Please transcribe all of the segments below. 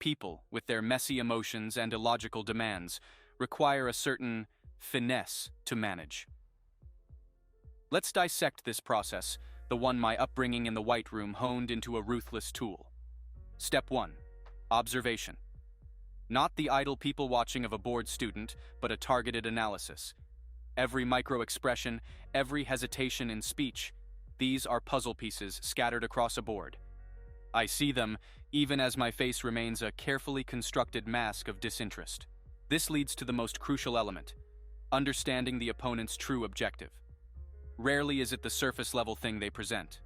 People, with their messy emotions and illogical demands, require a certain finesse to manage. Let's dissect this process, the one my upbringing in the White Room honed into a ruthless tool. Step 1. Observation. Not the idle people-watching of a bored student, but a targeted analysis. Every micro-expression, every hesitation in speech, these are puzzle pieces scattered across a board. I see them, even as my face remains a carefully constructed mask of disinterest. This leads to the most crucial element: understanding the opponent's true objective. Rarely is it the surface-level thing they present.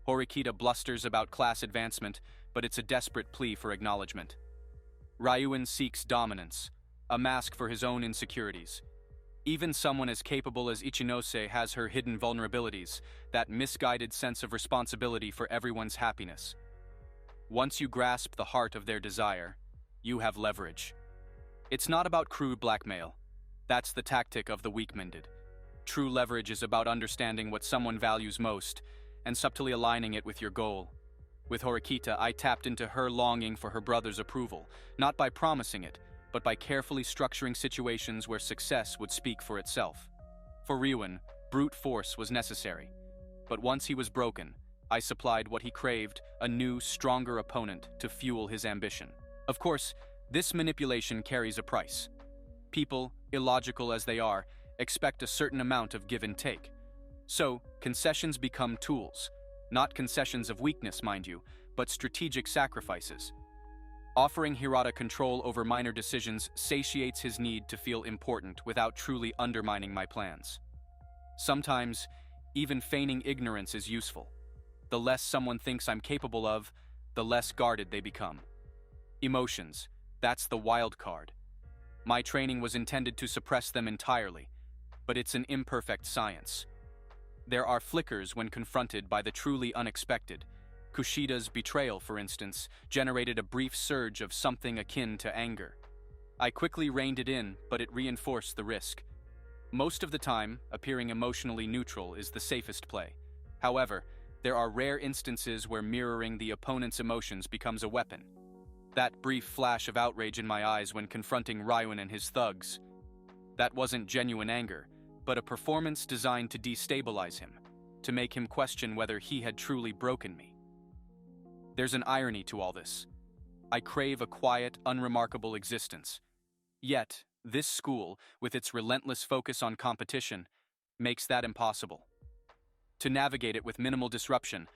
Horikita blusters about class advancement, but it's a desperate plea for acknowledgement. Ryuin seeks dominance, a mask for his own insecurities. Even someone as capable as Ichinose has her hidden vulnerabilities, that misguided sense of responsibility for everyone's happiness. Once you grasp the heart of their desire, you have leverage. It's not about crude blackmail. That's the tactic of the weak-minded. True leverage is about understanding what someone values most and subtly aligning it with your goal. With Horikita, I tapped into her longing for her brother's approval, not by promising it, but by carefully structuring situations where success would speak for itself. For Ryuin, brute force was necessary. But once he was broken, I supplied what he craved, a new, stronger opponent to fuel his ambition. Of course, this manipulation carries a price. People, illogical as they are, expect a certain amount of give and take. So, concessions become tools. Not concessions of weakness, mind you, but strategic sacrifices. Offering Hirata control over minor decisions satiates his need to feel important without truly undermining my plans. Sometimes, even feigning ignorance is useful. The less someone thinks I'm capable of, the less guarded they become. Emotions, that's the wild card. My training was intended to suppress them entirely, but it's an imperfect science. There are flickers when confronted by the truly unexpected. Kushida's betrayal, for instance, generated a brief surge of something akin to anger. I quickly reined it in, but it reinforced the risk. Most of the time, appearing emotionally neutral is the safest play. However, there are rare instances where mirroring the opponent's emotions becomes a weapon. That brief flash of outrage in my eyes when confronting Ryuin and his thugs. That wasn't genuine anger, but a performance designed to destabilize him, to make him question whether he had truly broken me. There's an irony to all this. I crave a quiet, unremarkable existence. Yet, this school, with its relentless focus on competition, makes that impossible. To navigate it with minimal disruption,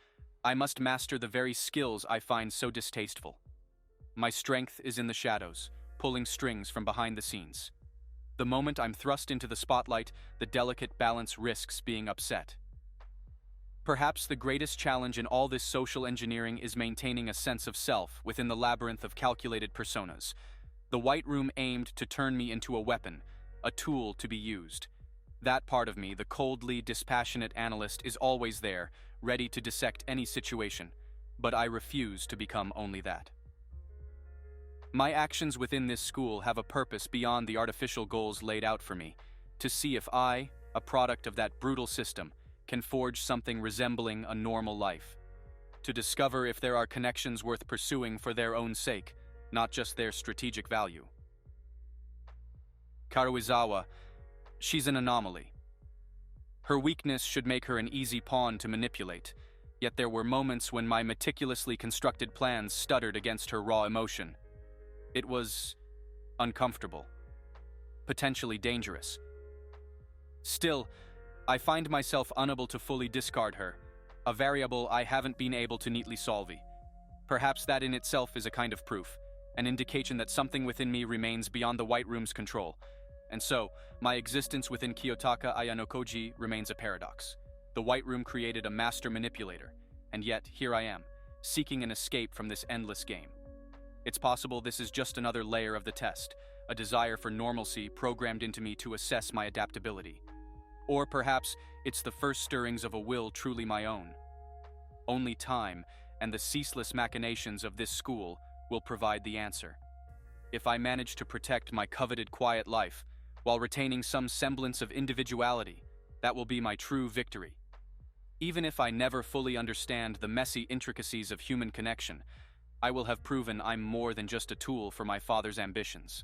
I must master the very skills I find so distasteful. My strength is in the shadows, pulling strings from behind the scenes. The moment I'm thrust into the spotlight, the delicate balance risks being upset. Perhaps the greatest challenge in all this social engineering is maintaining a sense of self within the labyrinth of calculated personas. The White Room aimed to turn me into a weapon, a tool to be used. That part of me, the coldly dispassionate analyst, is always there, ready to dissect any situation, but I refuse to become only that. My actions within this school have a purpose beyond the artificial goals laid out for me, to see if I, a product of that brutal system, can forge something resembling a normal life. To discover if there are connections worth pursuing for their own sake, not just their strategic value. Karuizawa, she's an anomaly. Her weakness should make her an easy pawn to manipulate, yet there were moments when my meticulously constructed plans stuttered against her raw emotion. It was uncomfortable, potentially dangerous. Still, I find myself unable to fully discard her, a variable I haven't been able to neatly solve. Perhaps that in itself is a kind of proof, an indication that something within me remains beyond the White Room's control. And so, my existence within Kiyotaka Ayanokoji remains a paradox. The White Room created a master manipulator, and yet here I am, seeking an escape from this endless game. It's possible this is just another layer of the test, a desire for normalcy programmed into me to assess my adaptability. Or perhaps it's the first stirrings of a will truly my own. Only time and the ceaseless machinations of this school will provide the answer. If I manage to protect my coveted quiet life while retaining some semblance of individuality, that will be my true victory. Even if I never fully understand the messy intricacies of human connection, I will have proven I'm more than just a tool for my father's ambitions.